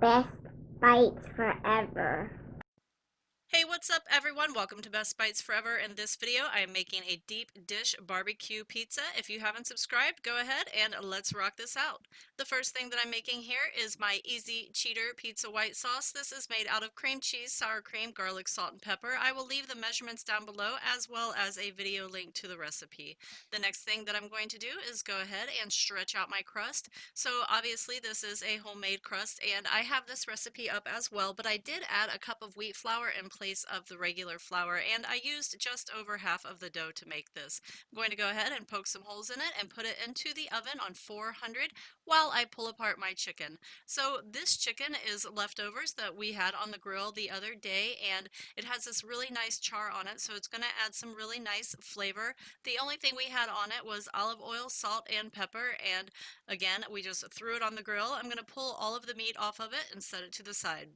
Best bites forever. Hey, what's up everyone? Welcome to Best Bites Forever. In this video, I am making a deep dish barbecue pizza. If you haven't subscribed, go ahead and let's rock this out. The first thing that I'm making here is my Easy Cheater Pizza White Sauce. This is made out of cream cheese, sour cream, garlic, salt, and pepper. I will leave the measurements down below as well as a video link to the recipe. The next thing that I'm going to do is go ahead and stretch out my crust. So obviously this is a homemade crust and I have this recipe up as well, but I did add a cup of wheat flour in place of the regular flour, and I used just over half of the dough to make this. I'm going to go ahead and poke some holes in it and put it into the oven on 400 while I pull apart my chicken. So this chicken is leftovers that we had on the grill the other day, and it has this really nice char on it, so it's going to add some really nice flavor. The only thing we had on it was olive oil, salt, and pepper, and again, we just threw it on the grill. I'm going to pull all of the meat off of it and set it to the side.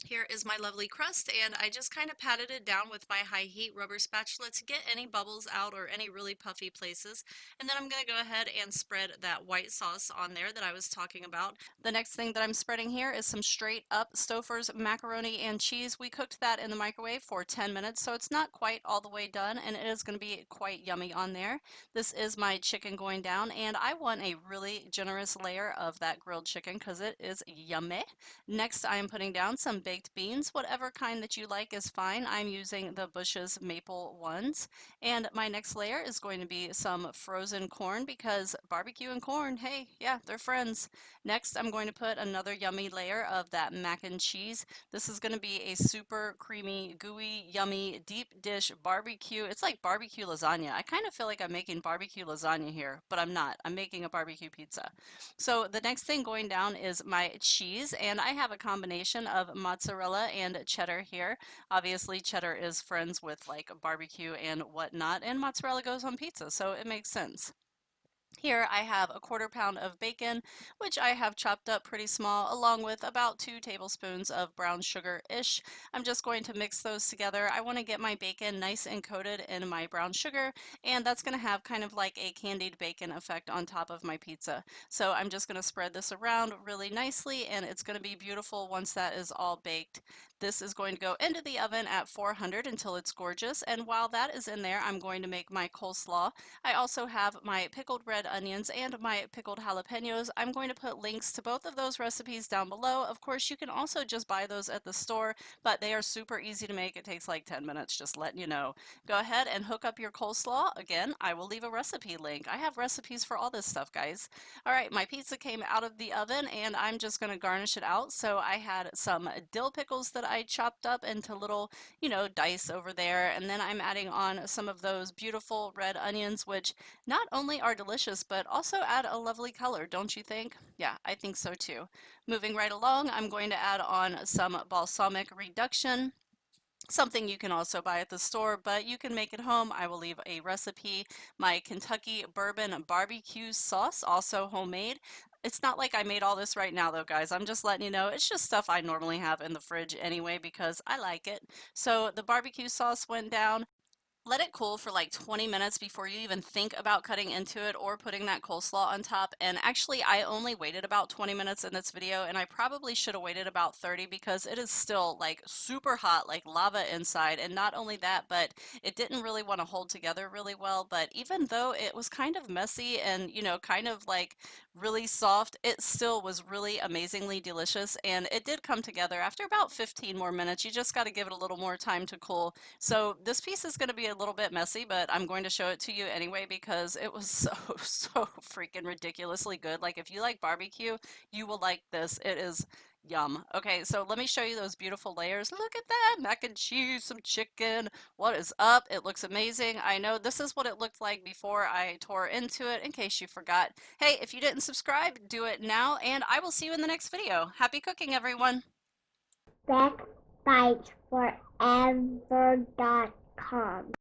Here is my lovely crust, and I just kind of patted it down with my high heat rubber spatula to get any bubbles out or any really puffy places. And then I'm going to go ahead and spread that white sauce on there that I was talking about. The next thing that I'm spreading here is some straight up Stouffer's macaroni and cheese. We cooked that in the microwave for 10 minutes, so it's not quite all the way done, and it is going to be quite yummy on there. This is my chicken going down, and I want a really generous layer of that grilled chicken because it is yummy. Next, I am putting down some baked beans. Whatever kind that you like is fine. I'm using the Bush's maple ones. And my next layer is going to be some frozen corn because barbecue and corn, hey, yeah, they're friends. Next, I'm going to put another yummy layer of that mac and cheese. This is going to be a super creamy, gooey, yummy, deep dish barbecue. It's like barbecue lasagna. I kind of feel like I'm making barbecue lasagna here, but I'm not. I'm making a barbecue pizza. So the next thing going down is my cheese, and I have a combination of mozzarella and cheddar here. Obviously, cheddar is friends with like barbecue and whatnot, and mozzarella goes on pizza, so it makes sense. Here I have a quarter-pound of bacon, which I have chopped up pretty small, along with about 2 tablespoons of brown sugar-ish. I'm just going to mix those together. I want to get my bacon nice and coated in my brown sugar, and that's going to have kind of like a candied bacon effect on top of my pizza. So I'm just going to spread this around really nicely, and it's going to be beautiful once that is all baked. This is going to go into the oven at 400 until it's gorgeous, and while that is in there, I'm going to make my coleslaw. I also have my pickled red onions and my pickled jalapenos. I'm going to put links to both of those recipes down below. Of course, you can also just buy those at the store, but they are super easy to make. It takes like 10 minutes, just letting you know. Go ahead and hook up your coleslaw. Again, I will leave a recipe link. I have recipes for all this stuff, guys. All right, my pizza came out of the oven, and I'm just going to garnish it out. So I had some dill pickles that I chopped up into little, dice over there, and then I'm adding on some of those beautiful red onions, which not only are delicious, but also add a lovely color, don't you think? Yeah, I think so too. Moving right along, I'm going to add on some balsamic reduction. Something you can also buy at the store, but you can make it home. I will leave a recipe. My Kentucky bourbon barbecue sauce, also homemade. It's not like I made all this right now though, guys. I'm just letting you know. It's just stuff I normally have in the fridge anyway because I like it. So the barbecue sauce went down. Let it cool for like 20 minutes before you even think about cutting into it or putting that coleslaw on top. And actually, I only waited about 20 minutes in this video, and I probably should have waited about 30 because it is still like super hot, like lava inside. And not only that, but it didn't really want to hold together really well. But even though it was kind of messy and, kind of like really soft, it still was really amazingly delicious. And it did come together after about 15 more minutes. You just got to give it a little more time to cool. So this piece is going to be a little bit messy, but I'm going to show it to you anyway because it was so freaking ridiculously good. Like if you like barbecue, you will like this. It is yum. Okay, so let me show you those beautiful layers. Look at that, mac and cheese, some chicken. What is up? It looks amazing. I know this is what it looked like before I tore into it, in case you forgot. Hey, if you didn't subscribe, do it now, and I will see you in the next video. Happy cooking, everyone. Best bites forever.com.